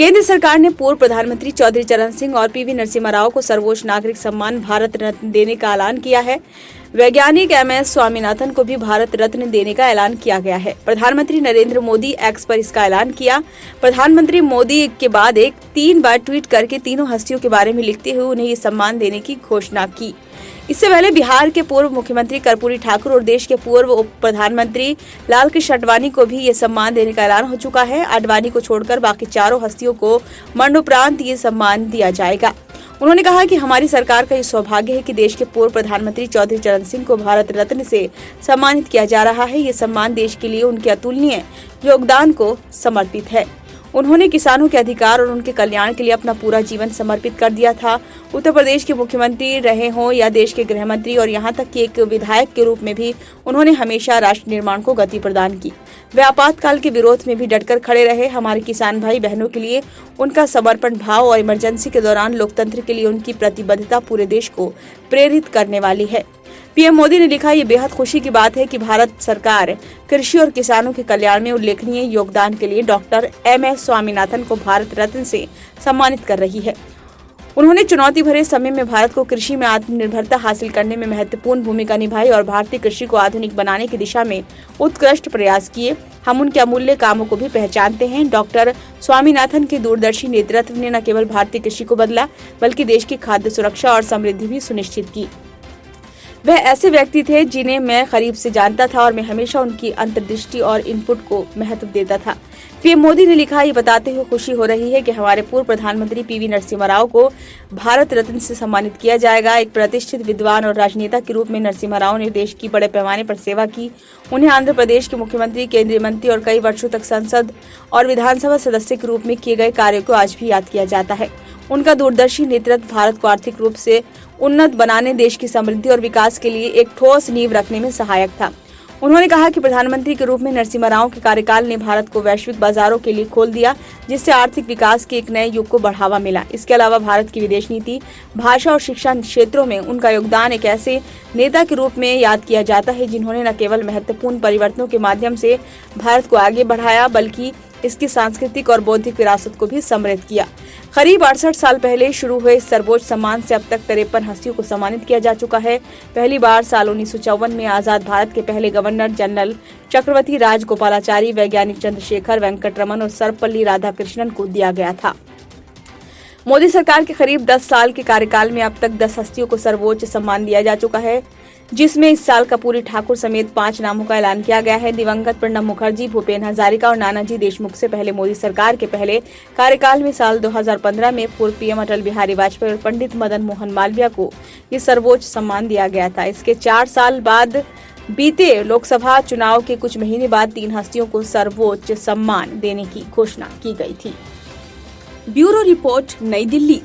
केंद्र सरकार ने पूर्व प्रधानमंत्री चौधरी चरण सिंह और पीवी नरसिम्हा राव को सर्वोच्च नागरिक सम्मान भारत रत्न देने का ऐलान किया है। वैज्ञानिक MS स्वामीनाथन को भी भारत रत्न देने का ऐलान किया गया है। प्रधानमंत्री नरेंद्र मोदी एक्स पर इसका ऐलान किया। प्रधानमंत्री मोदी के बाद 3 बार ट्वीट करके तीनों हस्तियों के बारे में लिखते हुए उन्हें ये सम्मान देने की घोषणा की। इससे पहले बिहार के पूर्व मुख्यमंत्री कर्पूरी ठाकुर और देश के पूर्व उप प्रधानमंत्री लालकृष्ण आडवाणी को भी ये सम्मान देने का ऐलान हो चुका है। आडवाणी को छोड़कर बाकी चारों हस्तियों को मरणोपरांत ये सम्मान दिया जाएगा। उन्होंने कहा कि हमारी सरकार का ये सौभाग्य है कि देश के पूर्व प्रधानमंत्री चौधरी चरण सिंह को भारत रत्न से सम्मानित किया जा रहा है। ये सम्मान देश के लिए उनके अतुलनीय योगदान को समर्पित है। उन्होंने किसानों के अधिकार और उनके कल्याण के लिए अपना पूरा जीवन समर्पित कर दिया था। उत्तर प्रदेश के मुख्यमंत्री रहे हों या देश के गृह मंत्री और यहाँ तक कि एक विधायक के रूप में भी उन्होंने हमेशा राष्ट्र निर्माण को गति प्रदान की। वे आपातकाल के विरोध में भी डटकर खड़े रहे। हमारे किसान भाई बहनों के लिए उनका समर्पण भाव और इमरजेंसी के दौरान लोकतंत्र के लिए उनकी प्रतिबद्धता पूरे देश को प्रेरित करने वाली है। पीएम मोदी ने लिखा, ये बेहद खुशी की बात है कि भारत सरकार कृषि और किसानों के कल्याण में उल्लेखनीय योगदान के लिए डॉक्टर MS स्वामीनाथन को भारत रत्न से सम्मानित कर रही है। उन्होंने चुनौती भरे समय में भारत को कृषि में आत्मनिर्भरता हासिल करने में महत्वपूर्ण भूमिका निभाई और भारतीय कृषि को आधुनिक बनाने की दिशा में उत्कृष्ट प्रयास किए। हम उनके अमूल्य कामों को भी पहचानते हैं। डॉक्टर स्वामीनाथन के दूरदर्शी नेतृत्व ने न केवल भारतीय कृषि को बदला बल्कि देश की खाद्य सुरक्षा और समृद्धि भी सुनिश्चित की। वह ऐसे व्यक्ति थे जिन्हें मैं करीब से जानता था और मैं हमेशा उनकी अंतर्दृष्टि और इनपुट को महत्व देता था। पीएम मोदी ने लिखा, ये बताते हुए खुशी हो रही है कि हमारे पूर्व प्रधानमंत्री पीवी नरसिम्हा राव को भारत रत्न से सम्मानित किया जाएगा। एक प्रतिष्ठित विद्वान और राजनेता के रूप में नरसिम्हा राव ने देश की बड़े पैमाने पर सेवा की। उन्हें आंध्र प्रदेश के मुख्यमंत्री, केंद्रीय मंत्री और कई वर्षों तक संसद और विधानसभा सदस्य के रूप में किए गए कार्यों को आज भी याद किया जाता है। उनका दूरदर्शी नेतृत्व भारत को आर्थिक रूप से उन्नत बनाने, देश की समृद्धि और विकास के लिए एक ठोस नींव रखने में सहायक था। उन्होंने कहा कि प्रधानमंत्री के रूप में नरसिम्हा राव के कार्यकाल ने भारत को वैश्विक बाजारों के लिए खोल दिया, जिससे आर्थिक विकास के एक नए युग को बढ़ावा मिला। इसके अलावा भारत की विदेश नीति, भाषा और शिक्षा क्षेत्रों में उनका योगदान एक ऐसे नेता के रूप में याद किया जाता है जिन्होंने न केवल महत्वपूर्ण परिवर्तनों के माध्यम से भारत को आगे बढ़ाया बल्कि इसकी सांस्कृतिक और बौद्धिक विरासत को भी समृद्ध किया। करीब 68 साल पहले शुरू हुए इस सर्वोच्च सम्मान से अब तक 53 हस्तियों को सम्मानित किया जा चुका है। पहली बार साल 1954 में आजाद भारत के पहले गवर्नर जनरल चक्रवर्ती राजगोपालाचारी, वैज्ञानिक चंद्रशेखर वेंकटरमन और सर्वपल्ली राधाकृष्णन को दिया गया था। मोदी सरकार के करीब 10 साल के कार्यकाल में अब तक 10 हस्तियों को सर्वोच्च सम्मान दिया जा चुका है, जिसमें इस साल कर्पूरी ठाकुर समेत 5 नामों का ऐलान किया गया है। दिवंगत प्रणब मुखर्जी, भूपेन हजारिका और नानाजी देशमुख से पहले मोदी सरकार के पहले कार्यकाल में साल 2015 में पूर्व पीएम अटल बिहारी वाजपेयी और पंडित मदन मोहन मालवीय को ये सर्वोच्च सम्मान दिया गया था। इसके 4 साल बाद बीते लोकसभा चुनाव के कुछ महीने बाद 3 हस्तियों को सर्वोच्च सम्मान देने की घोषणा की गई थी। ब्यूरो रिपोर्ट, नई दिल्ली।